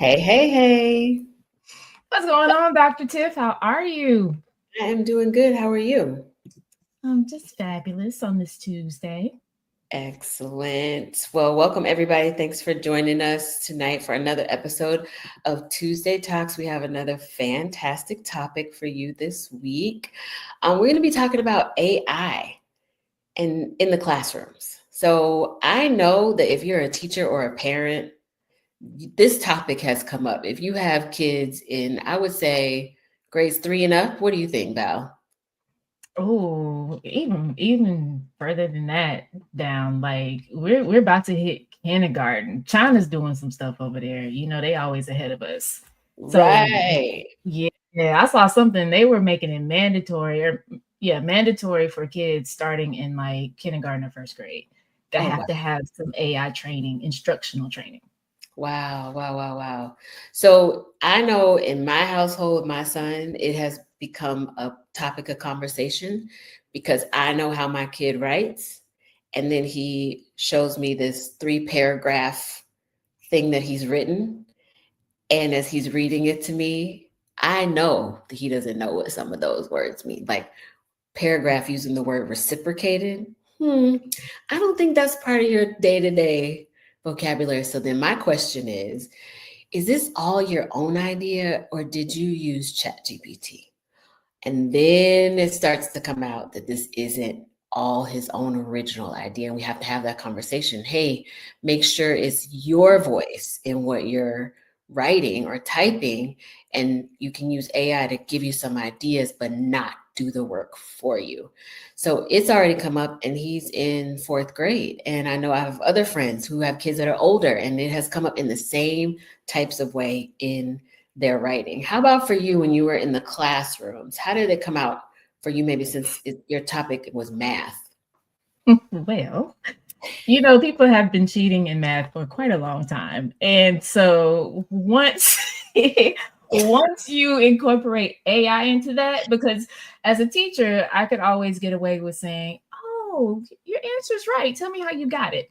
Hey, hey, hey. What's going on, Dr. Tiff? How are you? I am doing good. How are you? I'm just fabulous on this Tuesday. Excellent. Well, welcome everybody. Thanks for joining us tonight for another episode of Tuesday Talks. We have another fantastic topic for you this week. We're going to be talking about AI and in the classrooms. So I know that if you're a teacher or a parent, this topic has come up. If you have kids in, I would say, grades 3 and up, what do you think, Val? Oh, even further than that down, like we're about to hit kindergarten. China's doing some stuff over there. You know, they always ahead of us. So Right. yeah, I saw something they were making it mandatory or mandatory for kids starting in like kindergarten or first grade. They Oh, have wow. to have some AI training, instructional training. Wow, wow, wow, wow. So I know in my household, my son, it has become a topic of conversation because I know how my kid writes. And then he shows me this 3 paragraph thing that he's written. And as he's reading it to me, I know that he doesn't know what some of those words mean. Like paragraph using the word reciprocated. I don't think that's part of your day to day vocabulary. So then my question is this all your own idea or did you use ChatGPT? And then it starts to come out that this isn't all his own original idea. And we have to have that conversation. Hey, make sure it's your voice in what you're writing or typing. And you can use AI to give you some ideas, but not do the work for you. So it's already come up, and he's in 4th grade. And I know I have other friends who have kids that are older, and it has come up in the same types of way in their writing. How about for you when you were in the classrooms? How did it come out for you, maybe since your topic was math? Well, people have been cheating in math for quite a long time. And so once once you incorporate AI into that, because as a teacher, I could always get away with saying, "Oh, your answer's right. Tell me how you got it."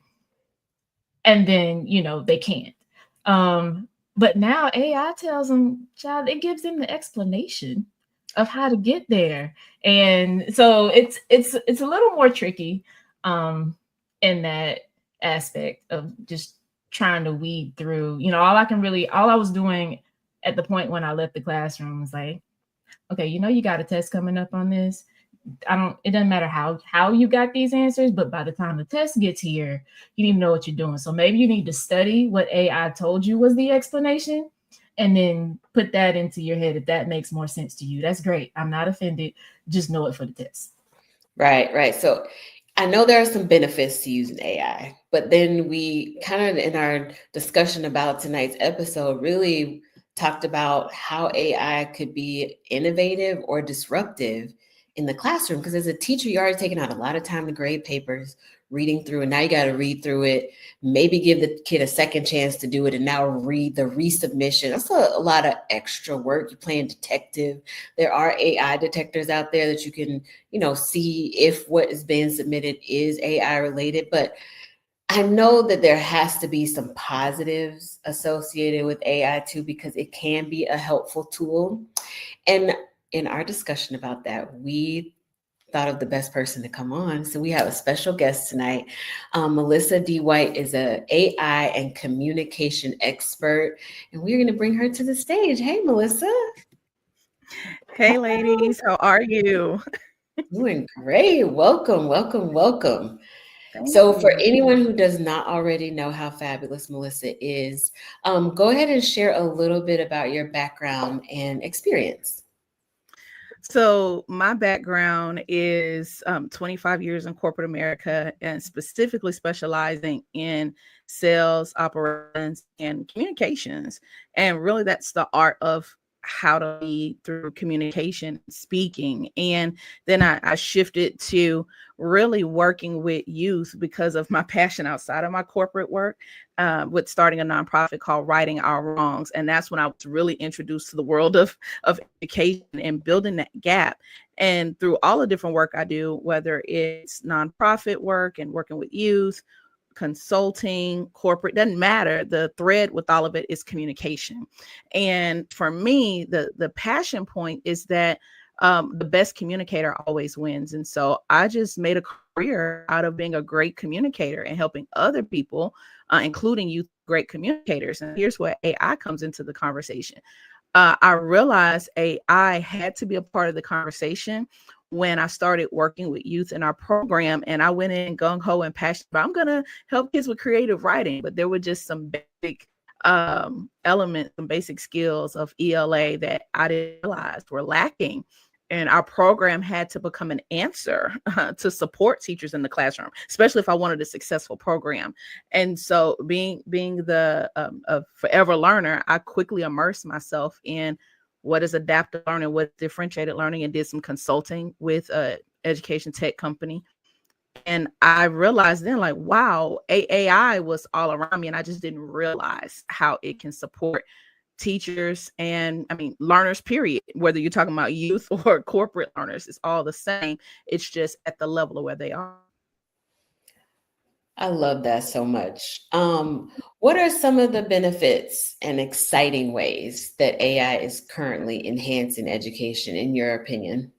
And then, they can't. But now AI tells them, child, it gives them the explanation of how to get there. And so it's a little more tricky in that aspect of just trying to weed through. All I was doing at the point when I left the classroom was like, okay, you got a test coming up on this. It doesn't matter how you got these answers, but by the time the test gets here, you need to know what you're doing. So maybe you need to study what AI told you was the explanation and then put that into your head if that makes more sense to you. That's great. I'm not offended. Just know it for the test. Right, right. So I know there are some benefits to using AI, but then we kind of in our discussion about tonight's episode really talked about how AI could be innovative or disruptive in the classroom. Because as a teacher, you're already taking out a lot of time to grade papers, reading through, and now you got to read through it, maybe give the kid a second chance to do it, and now read the resubmission. That's a lot of extra work. You're playing detective. There are AI detectors out there that you can see if what is being submitted is AI related. But I know that there has to be some positives associated with AI too, because it can be a helpful tool. And in our discussion about that, we thought of the best person to come on. So we have a special guest tonight. Melissa D. White is a AI and communication expert, and we're going to bring her to the stage. Hey, Melissa. Hey, ladies, how are you? Doing great. Welcome, welcome, welcome. Thank So, for you. anyone who does not already know how fabulous Melissa is, go ahead and share a little bit about your background and experience. So, my background is 25 years in corporate America and specifically specializing in sales, operations, and communications. And really, that's the art of how to lead through communication, speaking. And then I shifted to really working with youth because of my passion outside of my corporate work, with starting a nonprofit called Righting Our Wrongs. And that's when I was really introduced to the world of education and building that gap. And through all the different work I do, whether it's nonprofit work and working with youth, consulting, corporate, doesn't matter. The thread with all of it is communication. And for me, the passion point is that the best communicator always wins. And so I just made a career out of being a great communicator and helping other people, including youth, great communicators. And here's where AI comes into the conversation. I realized AI had to be a part of the conversation when I started working with youth in our program, and I went in gung-ho and passionate about, I'm going to help kids with creative writing, but there were just some basic elements, some basic skills of ELA that I didn't realize were lacking. And our program had to become an answer to support teachers in the classroom, especially if I wanted a successful program. And so being the a forever learner, I quickly immersed myself in what is adaptive learning, what's differentiated learning, and did some consulting with an education tech company. And I realized then, like, wow, AI was all around me, and I just didn't realize how it can support teachers and learners, period. Whether you're talking about youth or corporate learners, it's all the same. It's just at the level of where they are. I love that so much. What are some of the benefits and exciting ways that AI is currently enhancing education, in your opinion?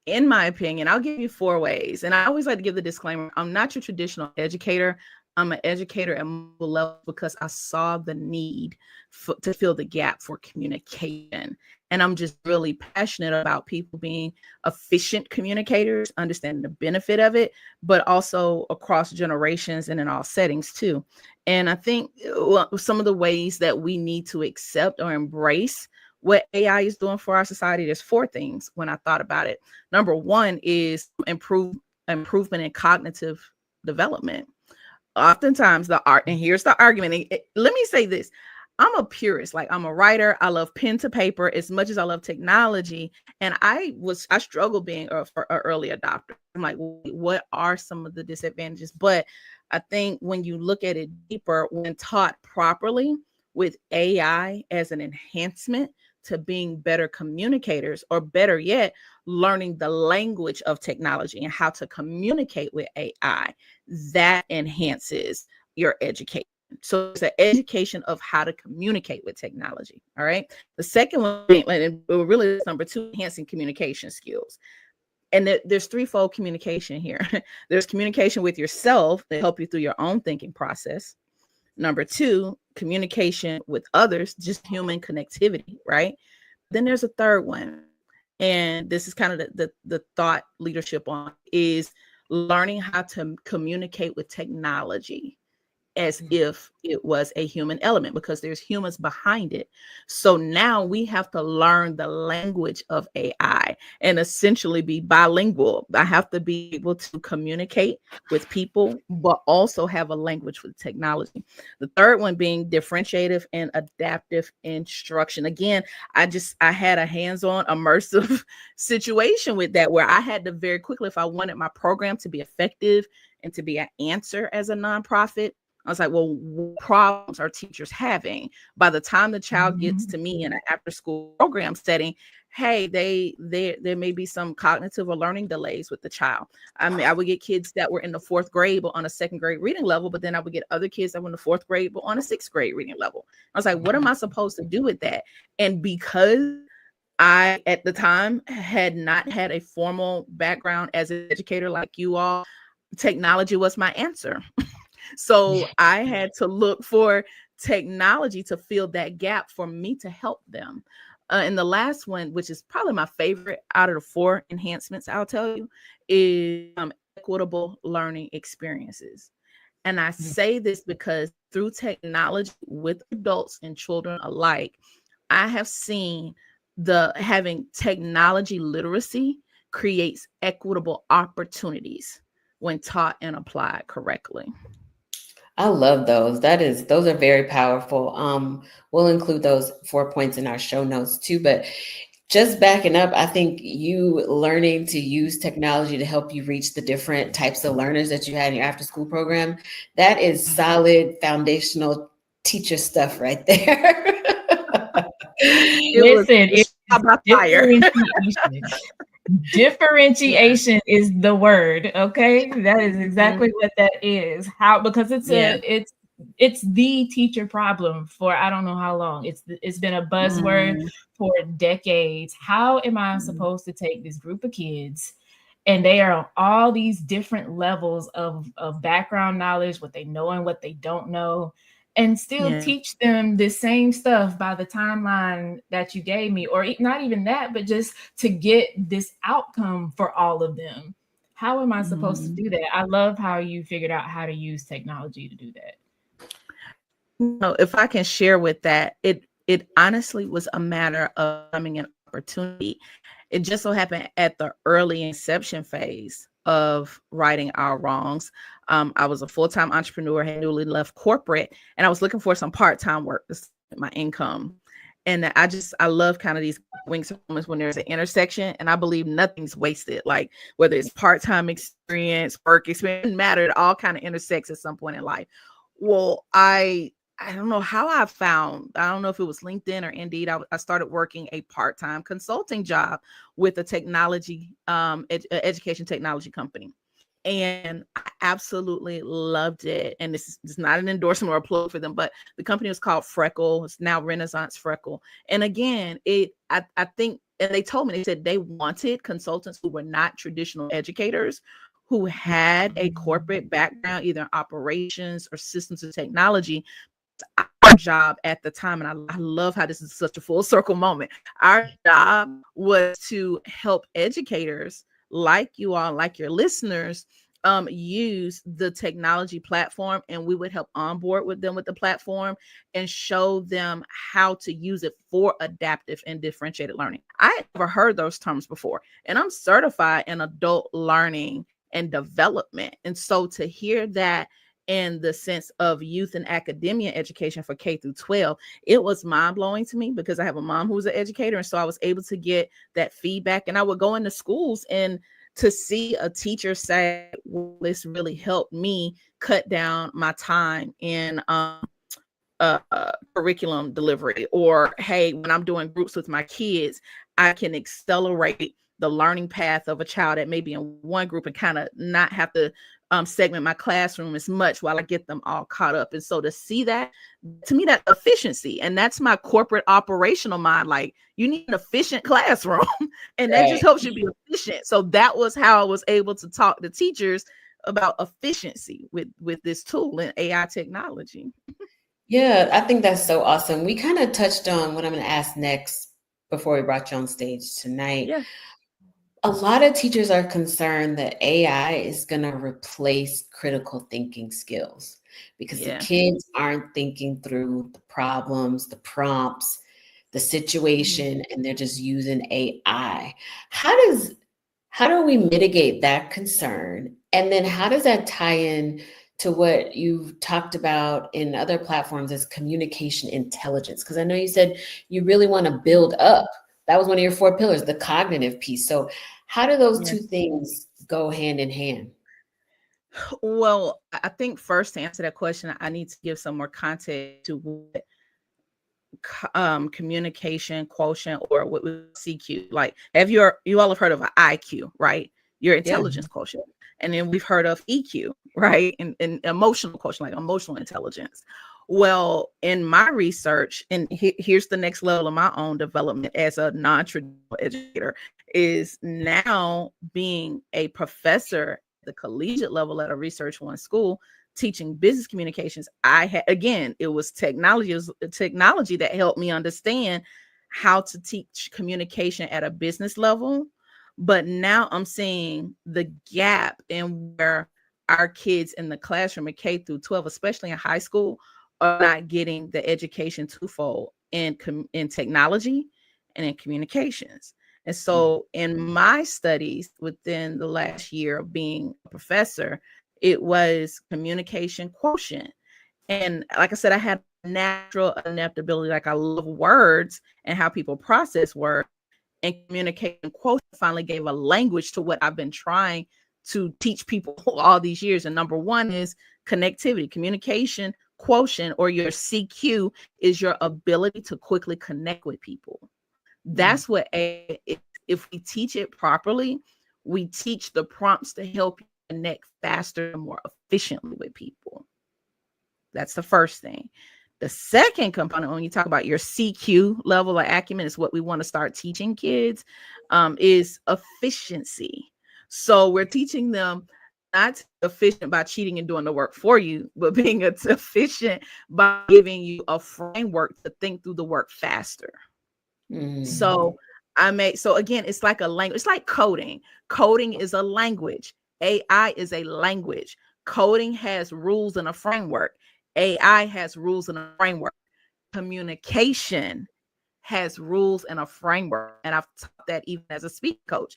In my opinion, I'll give you 4 ways. And I always like to give the disclaimer, I'm not your traditional educator. I'm an educator at multiple levels because I saw the need to fill the gap for communication. And I'm just really passionate about people being efficient communicators, understanding the benefit of it, but also across generations and in all settings too. And I think some of the ways that we need to accept or embrace what AI is doing for our society, there's 4 things when I thought about it. Number 1 is improvement in cognitive development. Oftentimes and here's the argument. Let me say this. I'm a purist. Like, I'm a writer. I love pen to paper as much as I love technology. And I struggle being an early adopter. I'm like, what are some of the disadvantages? But I think when you look at it deeper, when taught properly with AI as an enhancement to being better communicators, or better yet, learning the language of technology and how to communicate with AI, that enhances your education. So it's an education of how to communicate with technology. All right. The second one, and really number 2, enhancing communication skills. And there's threefold communication here. There's communication with yourself to help you through your own thinking process. Number 2, communication with others, just human connectivity, right? Then there's a third one. And this is kind of the thought leadership on, is learning how to communicate with technology as if it was a human element, because there's humans behind it. So now we have to learn the language of AI and essentially be bilingual. I have to be able to communicate with people, but also have a language with technology. The third one being differentiative and adaptive instruction. Again, I had a hands-on immersive situation with that, where I had to very quickly, if I wanted my program to be effective and to be an answer as a nonprofit, I was like, well, what problems are teachers having? By the time the child gets to me in an after-school program setting, hey, there may be some cognitive or learning delays with the child. I would get kids that were in the 4th grade but on a 2nd grade reading level, but then I would get other kids that were in the 4th grade but on a 6th grade reading level. I was like, what am I supposed to do with that? And because I, at the time, had not had a formal background as an educator like you all, technology was my answer. So I had to look for technology to fill that gap for me to help them. And the last one, which is probably my favorite out of the 4 enhancements, I'll tell you, is equitable learning experiences. And I say this because through technology with adults and children alike, I have seen having technology literacy creates equitable opportunities when taught and applied correctly. I love those. Those are very powerful. We'll include those 4 points in our show notes too, but just backing up, I think you learning to use technology to help you reach the different types of learners that you had in your after school program, that is solid foundational teacher stuff right there. Listen, it's about fire. Differentiation is the word. Okay, that is exactly what that is. How, because it's the teacher problem for I don't know how long. It's been a buzzword for decades. How am I supposed to take this group of kids, and they are on all these different levels of background knowledge, what they know and what they don't know, and still teach them the same stuff by the timeline that you gave me, or not even that, but just to get this outcome for all of them? How am I supposed to do that? I love how you figured out how to use technology to do that. No, if I can share with that, it honestly was a matter of having an opportunity. It just so happened at the early inception phase of righting our wrongs. I was a full-time entrepreneur, had newly left corporate, and I was looking for some part-time work to supplement my income. And I love kind of these wings moments when there's an intersection, and I believe nothing's wasted. Like whether it's part-time experience, work experience, doesn't matter. It all kind of intersects at some point in life. Well, I don't know how I don't know if it was LinkedIn or Indeed. I started working a part-time consulting job with a technology, education technology company. And I absolutely loved it. And this is not an endorsement or a plug for them, but the company was called Freckle. It's now Renaissance Freckle. And again, I think, and they told me, they said they wanted consultants who were not traditional educators, who had a corporate background, either in operations or systems of technology. Our job at the time, and I love how this is such a full circle moment. Our job was to help educators like you all, like your listeners, use the technology platform, and we would help onboard with them with the platform and show them how to use it for adaptive and differentiated learning. I had never heard those terms before, and I'm certified in adult learning and development. And so to hear that in the sense of youth and academia education for K through 12, it was mind-blowing to me, because I have a mom who's an educator. And so I was able to get that feedback, and I would go into schools and to see a teacher say, well, this really helped me cut down my time in curriculum delivery, or hey, when I'm doing groups with my kids, I can accelerate the learning path of a child that may be in one group and kind of not have to segment my classroom as much while I get them all caught up. And so to see that, to me, that's efficiency. And that's my corporate operational mind. Like, you need an efficient classroom, and that just helps you be efficient. So that was how I was able to talk to teachers about efficiency with this tool and AI technology. Yeah, I think that's so awesome. We kind of touched on what I'm going to ask next before we brought you on stage tonight. Yeah. A lot of teachers are concerned that AI is going to replace critical thinking skills, because the kids aren't thinking through the problems, the prompts, the situation, and they're just using AI. How do we mitigate that concern? And then how does that tie in to what you've talked about in other platforms as communication intelligence? Because I know you said you really want to build up. That was one of your 4 pillars, the cognitive piece. So how do those two things go hand in hand? Well, I think first, to answer that question, I need to give some more context to what communication quotient, or what we CQ. Like, you all have heard of an IQ, right? Your intelligence quotient. And then we've heard of EQ, right? And emotional quotient, like emotional intelligence. Well, in my research, and here's the next level of my own development as a non-traditional educator, is now being a professor at the collegiate level at a Research One school, teaching business communications. It was technology. It was technology that helped me understand how to teach communication at a business level. But now I'm seeing the gap in where our kids in the classroom at K through 12, especially in high school, are not getting the education twofold in technology and in communications. And so in my studies within the last year of being a professor, it was communication quotient. And like I said, I had natural adaptability. Like, I love words and how people process words. And communication quotient finally gave a language to what I've been trying to teach people all these years. And number one is connectivity. Communication quotient, or your CQ, is your ability to quickly connect with people. That's what if we teach it properly, we teach the prompts to help you connect faster and more efficiently with people. That's the first thing. The second component, when you talk about your CQ level of acumen, is what we want to start teaching kids, is efficiency. So we're teaching them not efficient by cheating and doing the work for you, but being efficient by giving you a framework to think through the work faster. So again, it's like a language. It's like coding. Coding is a language. AI is a language. Coding has rules and a framework. AI has rules and a framework. Communication has rules and a framework. And I've taught that even as a speaking coach.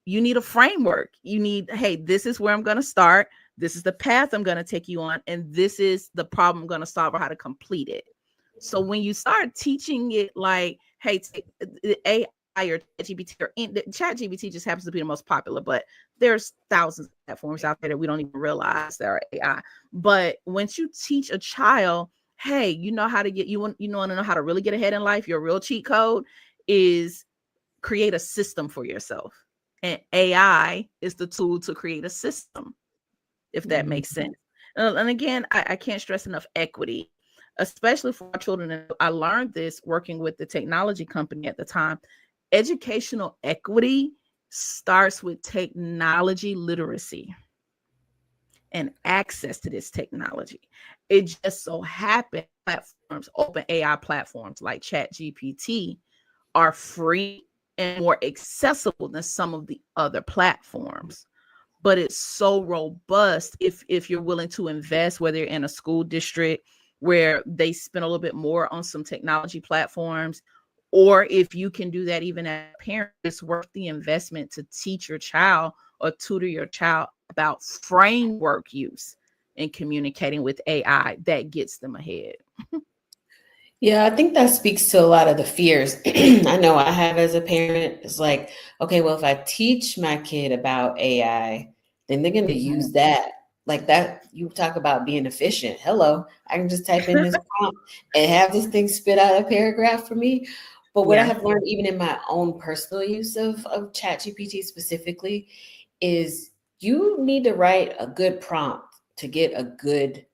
You need a framework. You need, hey, this is where I'm going to start. This is the path I'm going to take you on. And this is the problem I'm going to solve or how to complete it. So when you start teaching it like, hey, AI or ChatGPT, or ChatGPT just happens to be the most popular, but there's thousands of platforms out there that we don't even realize that are AI. But once you teach a child, hey, you know how to get, you want to know how to really get ahead in life, your real cheat code is create a system for yourself. And AI is the tool to create a system, if that makes sense. And again, I can't stress enough equity, especially for our children. And I learned this working with the technology company at the time. Educational equity starts with technology literacy and access to this technology. It just so happened platforms, open AI platforms like ChatGPT, are free and more accessible than some of the other platforms. But it's so robust if you're willing to invest, whether you're in a school district where they spend a little bit more on some technology platforms, or if you can do that even as a parent, it's worth the investment to teach your child or tutor your child about framework use and communicating with AI that gets them ahead. Yeah, I think that speaks to a lot of the fears I know I have as a parent. It's like, okay, well, if I teach my kid about AI, then they're going to use that. Like that, you talk about being efficient. Hello, I can just type in this prompt and have this thing spit out a paragraph for me. But what I have learned, even in my own personal use of ChatGPT specifically, is you need to write a good prompt to get a good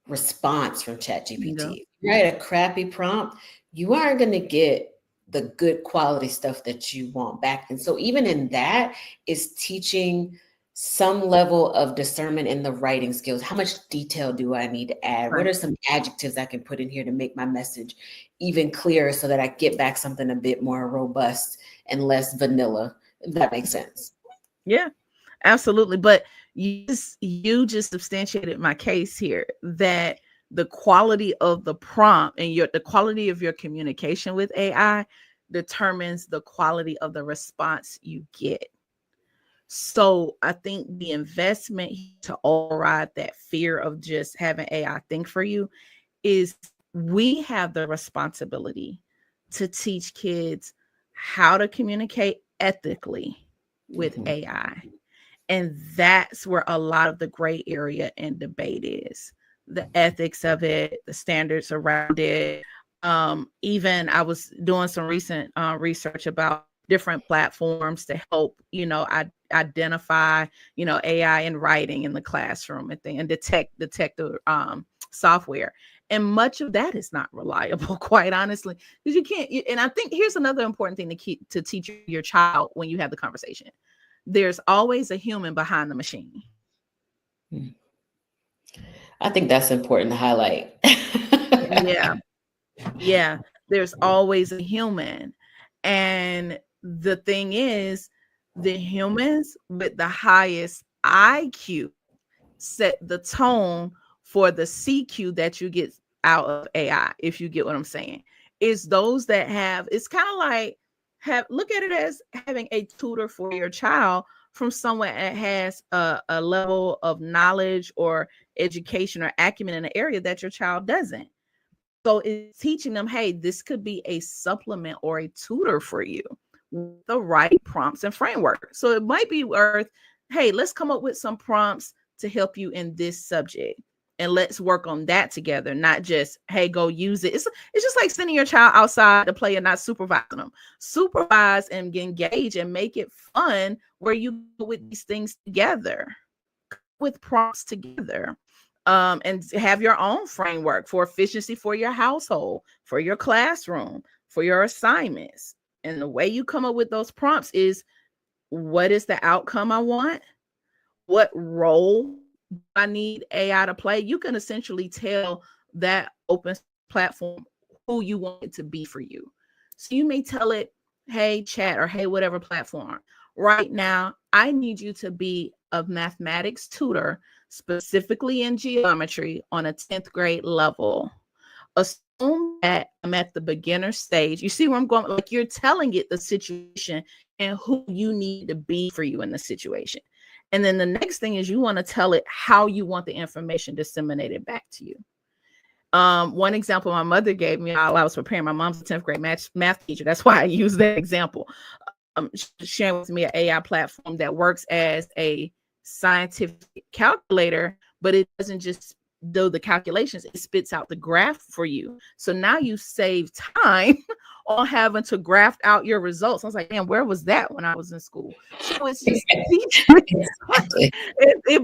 response from ChatGPT. Yeah. If you write a crappy prompt, you aren't going to get the good quality stuff that you want back. And so even in that is teaching some level of discernment in the writing skills. How much detail do I need to add? What are some adjectives I can put in here to make my message even clearer so that I get back something a bit more robust and less vanilla, if that makes sense? Yeah, absolutely. But you just substantiated my case here that the quality of the prompt and the quality of your communication with AI determines the quality of the response you get. So I think the investment to override that fear of just having AI think for you is we have the responsibility to teach kids how to communicate ethically with AI. And that's where a lot of the gray area and debate is. The ethics of it, the standards around it. Even I was doing some recent research about different platforms to help, identify, AI in writing in the classroom and detect the software. And much of that is not reliable, quite honestly, because you can't. And I think here's another important thing to teach your child when you have the conversation. There's always a human behind the machine. I think that's important to highlight. Yeah. There's always a human. And the thing is, the humans with the highest IQ set the tone for the CQ that you get out of AI, if you get what I'm saying. It's those that it's kind of like, look at it as having a tutor for your child from someone that has a level of knowledge or education or acumen in an area that your child doesn't. So it's teaching them, hey, this could be a supplement or a tutor for you with the right prompts and framework. So it might be worth, hey, let's come up with some prompts to help you in this subject. and let's work on that together, not just, hey, go use it. It's just like sending your child outside to play and not supervising them. Supervise and engage and make it fun where you go with these things together, with prompts together, and have your own framework for efficiency for your household, for your classroom, for your assignments. And the way you come up with those prompts is, what is the outcome I want? What role I need AI to play? You can essentially tell that open platform who you want it to be for you. So you may tell it, hey, chat, or hey, whatever platform, right now, I need you to be a mathematics tutor, specifically in geometry on a 10th grade level. Assume that I'm at the beginner stage. You see where I'm going? Like, you're telling it the situation and who you need to be for you in the situation. And then the next thing is, you want to tell it how you want the information disseminated back to you. One example my mother gave me while I was preparing, my mom's a 10th grade math teacher. That's why I use that example. Sharing with me an AI platform that works as a scientific calculator, but it doesn't just do the calculations, it spits out the graph for you. So now you save time on having to graph out your results. I was like, damn, where was that when I was in school? So it's just it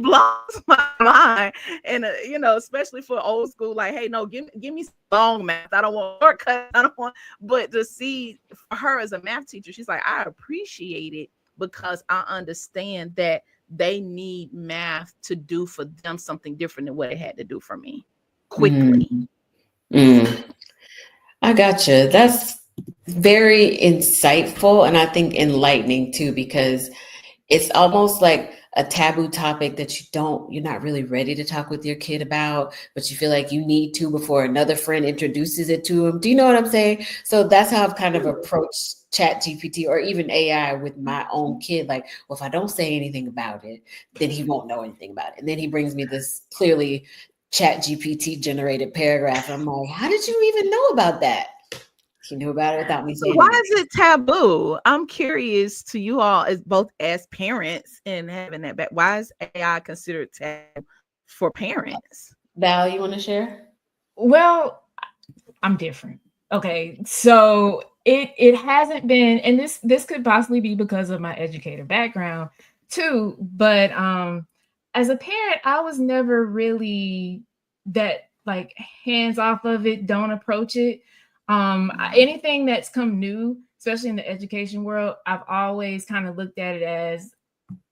blows my mind. And especially for old school, like, hey, no, give me long math. I don't want shortcuts. I don't want. But to see for her as a math teacher, she's like, I appreciate it because I understand that they need math to do for them something different than what it had to do for me quickly. I gotcha. That's very insightful, and I think enlightening too, because it's almost like a taboo topic that you're not really ready to talk with your kid about, but you feel like you need to before another friend introduces it to them. Do you know what I'm saying? So that's how I've kind of approached ChatGPT or even AI with my own kid. Like, well, if I don't say anything about it, then he won't know anything about it. And then he brings me this clearly ChatGPT generated paragraph. And I'm like, how did you even know about that? He knew about it without me saying Why anything. is it taboo? I'm curious to you all, as both as parents and having that back. Why is AI considered taboo for parents? Val, you want to share? Well, I'm different. Okay, so it hasn't been, and this could possibly be because of my educator background too. But as a parent, I was never really that like hands off of it. Don't approach it. Anything that's come new, especially in the education world, I've always kind of looked at it as,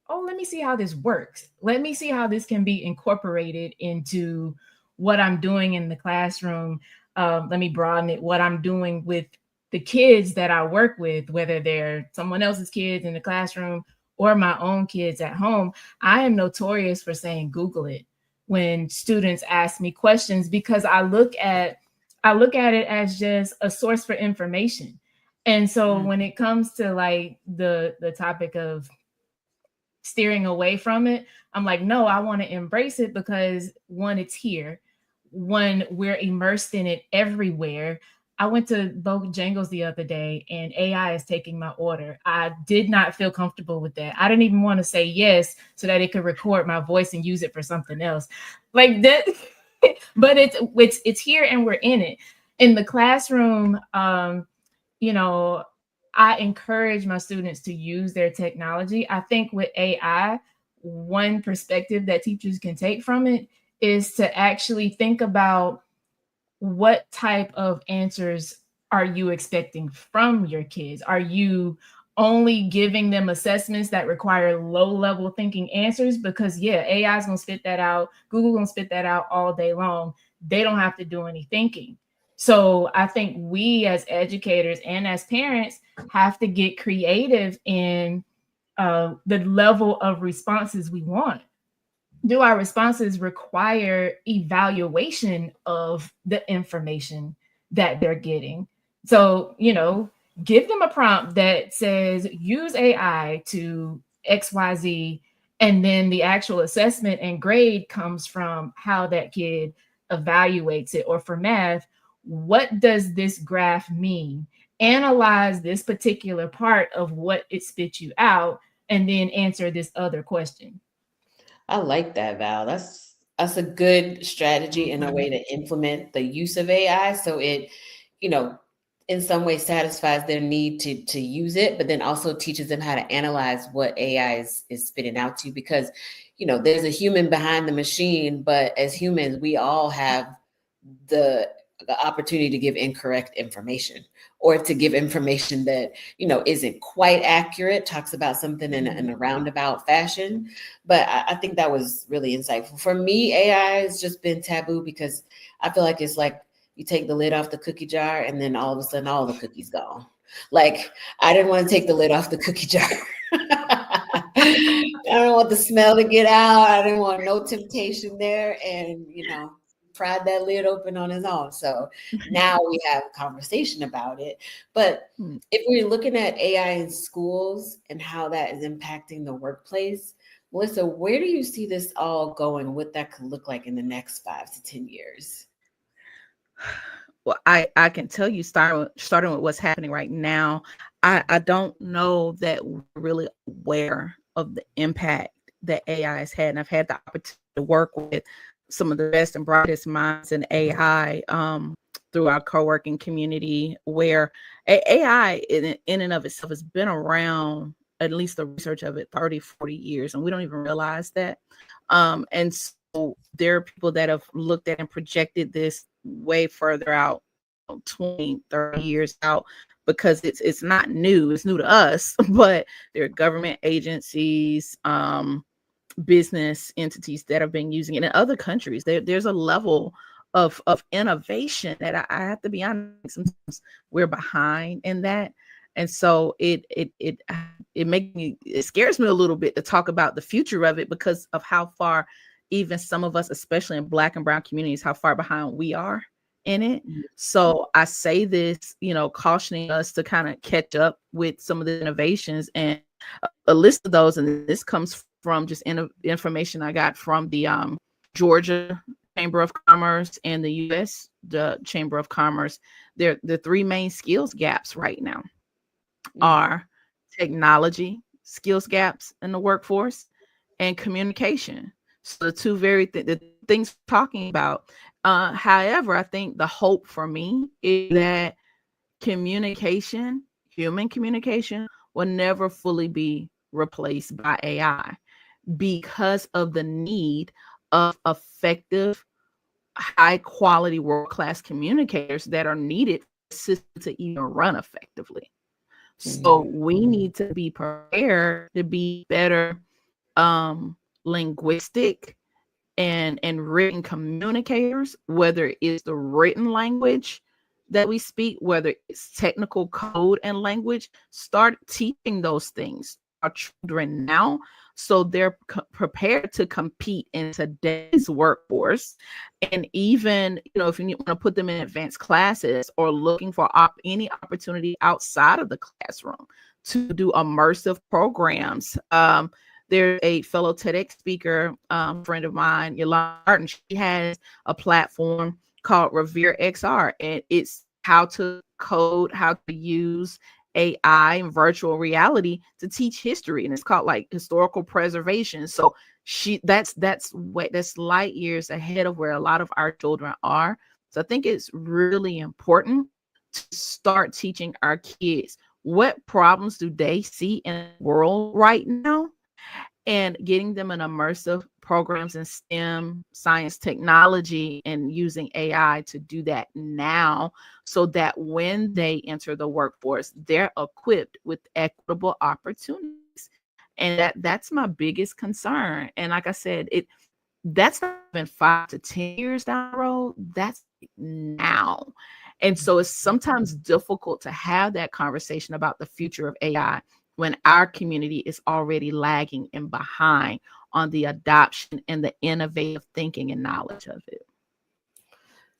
oh, let me see how this works. Let me see how this can be incorporated into what I'm doing in the classroom. Let me broaden it, what I'm doing with the kids that I work with, whether they're someone else's kids in the classroom or my own kids at home. I am notorious for saying Google it when students ask me questions, because I look at it as just a source for information. And so when it comes to like the topic of steering away from it, I'm like, no, I want to embrace it because one, it's here. One, we're immersed in it everywhere. I went to Bojangles the other day and AI is taking my order. I did not feel comfortable with that. I didn't even want to say yes so that it could record my voice and use it for something else. Like that. But it's here and we're in it. In the classroom, I encourage my students to use their technology. I think with AI, one perspective that teachers can take from it is to actually think about what type of answers are you expecting from your kids? Are you only giving them assessments that require low-level thinking answers? Because AI is going to spit that out. Google going to spit that out all day long. They don't have to do any thinking. So I think we as educators and as parents have to get creative in the level of responses we want. Do our responses require evaluation of the information that they're getting? So, give them a prompt that says, use AI to XYZ, and then the actual assessment and grade comes from how that kid evaluates it. Or for math, what does this graph mean? Analyze this particular part of what it spits you out, and then answer this other question. I like that, Val. That's that's a good strategy and a way to implement the use of AI. So it, you know, in some way satisfies their need to use it, but then also teaches them how to analyze what AI is spitting out to you. Because, you know, there's a human behind the machine, but as humans, we all have the opportunity to give incorrect information, or to give information that, you know, isn't quite accurate, talks about something in a roundabout fashion. But I think that was really insightful. For me, AI has just been taboo because I feel like it's like you take the lid off the cookie jar and then all of a sudden all the cookies gone. Like, I didn't want to take the lid off the cookie jar. I don't want the smell to get out. I didn't want no temptation there. And, you know, pried that lid open on his own. So now we have a conversation about it. But if we're looking at AI in schools and how that is impacting the workplace, Melissa, where do you see this all going? What that could look like in the next 5 to 10 years? Well, I can tell you, starting with what's happening right now, I don't know that we're really aware of the impact that AI has had. And I've had the opportunity to work with some of the best and brightest minds in AI through our co-working community, where AI in and of itself has been around, at least the research of it, 30, 40 years, and we don't even realize that. And so there are people that have looked at and projected this way further out, 20, 30 years out, because it's not new. It's new to us, but there are government agencies, business entities that have been using it in other countries. There's a level of innovation that I have to be honest, sometimes we're behind in that. And so it scares me a little bit to talk about the future of it, because of how far even some of us, especially in Black and brown communities, how far behind we are in it. So I say this, cautioning us to kind of catch up with some of the innovations, and a list of those. And this comes from just information I got from the Georgia Chamber of Commerce and the Chamber of Commerce. The three main skills gaps right now are technology skills gaps in the workforce and communication. So the two the things we're talking about. However, I think the hope for me is that human communication, will never fully be replaced by AI, because of the need of effective, high quality, world-class communicators that are needed for the system to even run effectively. So we need to be prepared to be better linguistic and written communicators, whether it's the written language that we speak, whether it's technical code and language. Start teaching those things to our children now, so they're prepared to compete in today's workforce. And even, if you want to put them in advanced classes, or looking for any opportunity outside of the classroom to do immersive programs. There's a fellow TEDx speaker, friend of mine, Yolanda Martin. She has a platform called Revere XR, and it's how to code, how to use AI and virtual reality to teach history, and it's called like historical preservation. So that's light years ahead of where a lot of our children are. So I think it's really important to start teaching our kids what problems do they see in the world right now, and getting them in immersive programs in STEM, science, technology, and using AI to do that now, so that when they enter the workforce, they're equipped with equitable opportunities. And that's my biggest concern. And like I said, that's not even 5 to 10 years down the road. That's now. And so it's sometimes difficult to have that conversation about the future of AI when our community is already lagging and behind on the adoption and the innovative thinking and knowledge of it.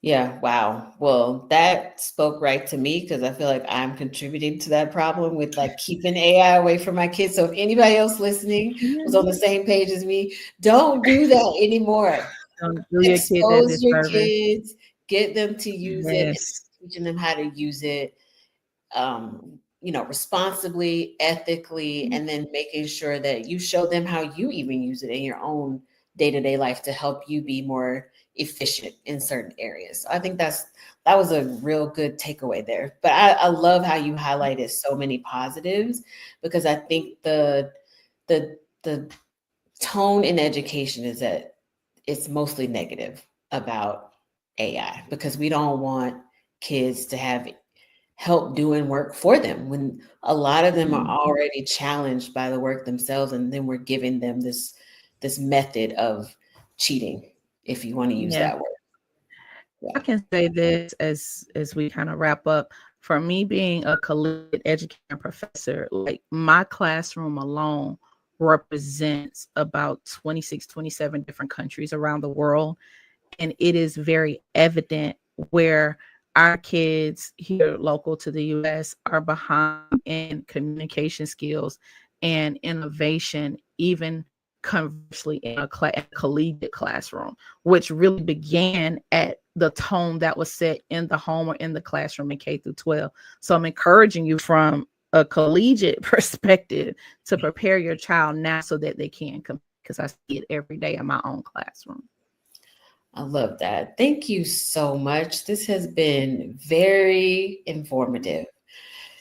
Yeah, wow. Well, that spoke right to me, because I feel like I'm contributing to that problem with like keeping AI away from my kids. So if anybody else listening was on the same page as me, don't do that anymore. Don't do Expose your kids, get them to use it, Yes. teaching them how to use it, responsibly, ethically, and then making sure that you show them how you even use it in your own day-to-day life to help you be more efficient in certain areas. So I think that was a real good takeaway there. But I love how you highlighted so many positives, because I think the tone in education is that it's mostly negative about AI, because we don't want kids to have help doing work for them when a lot of them are already challenged by the work themselves, and then we're giving them this method of cheating, if you want to use that word. Yeah. I can say this as we kind of wrap up. For me, being a collegiate educator and professor, like my classroom alone represents about 26, 27 different countries around the world. And it is very evident where our kids here local to the US are behind in communication skills and innovation, even conversely in a collegiate classroom, which really began at the tone that was set in the home or in the classroom in K through 12. So I'm encouraging you from a collegiate perspective to prepare your child now so that they can come, because I see it every day in my own classroom. I love that. Thank you so much. This has been very informative.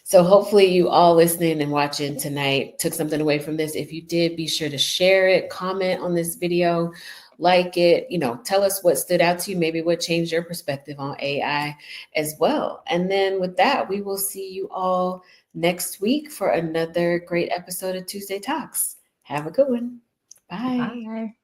So hopefully you all listening and watching tonight took something away from this. If you did, be sure to share it, comment on this video, like it, tell us what stood out to you, maybe what changed your perspective on AI as well. And then with that, we will see you all next week for another great episode of Tuesday Talks. Have a good one. Bye. Bye.